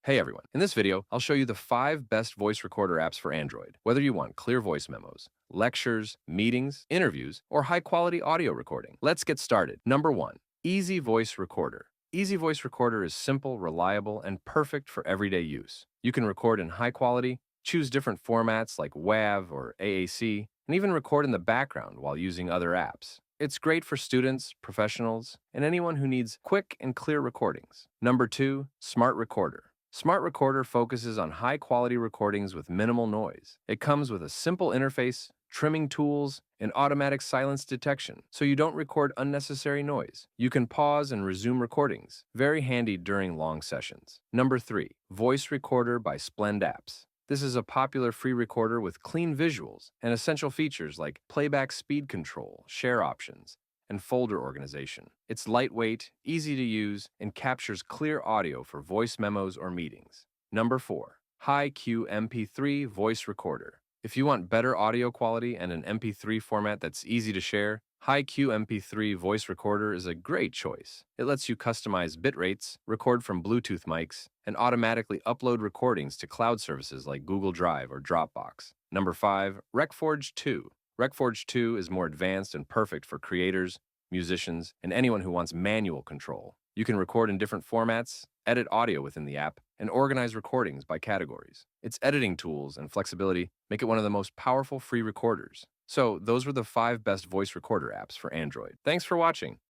Hey everyone, in this video, I'll show you the 5 best voice recorder apps for Android, whether you want clear voice memos, lectures, meetings, interviews, or high-quality audio recording. Let's get started. Number 1. Easy Voice Recorder. Easy Voice Recorder is simple, reliable, and perfect for everyday use. You can record in high quality, choose different formats like WAV or AAC, and even record in the background while using other apps. It's great for students, professionals, and anyone who needs quick and clear recordings. Number 2. Smart Recorder. Smart Recorder focuses on high-quality recordings with minimal noise. It comes with a simple interface, trimming tools, and automatic silence detection, so you don't record unnecessary noise. You can pause and resume recordings, very handy during long sessions. Number 3. Voice Recorder by Splend Apps. This is a popular free recorder with clean visuals and essential features like playback speed control, share options, and folder organization. It's lightweight, easy to use, and captures clear audio for voice memos or meetings. Number 4. HiQ MP3 Voice Recorder. If you want better audio quality and an MP3 format that's easy to share, HiQ MP3 Voice Recorder is a great choice. It lets you customize bit rates, record from Bluetooth mics, and automatically upload recordings to cloud services like Google Drive or Dropbox. Number 5. RecForge 2. RecForge 2 is more advanced and perfect for creators, musicians, and anyone who wants manual control. You can record in different formats, edit audio within the app, and organize recordings by categories. Its editing tools and flexibility make it one of the most powerful free recorders. So, those were the 5 best voice recorder apps for Android. Thanks for watching.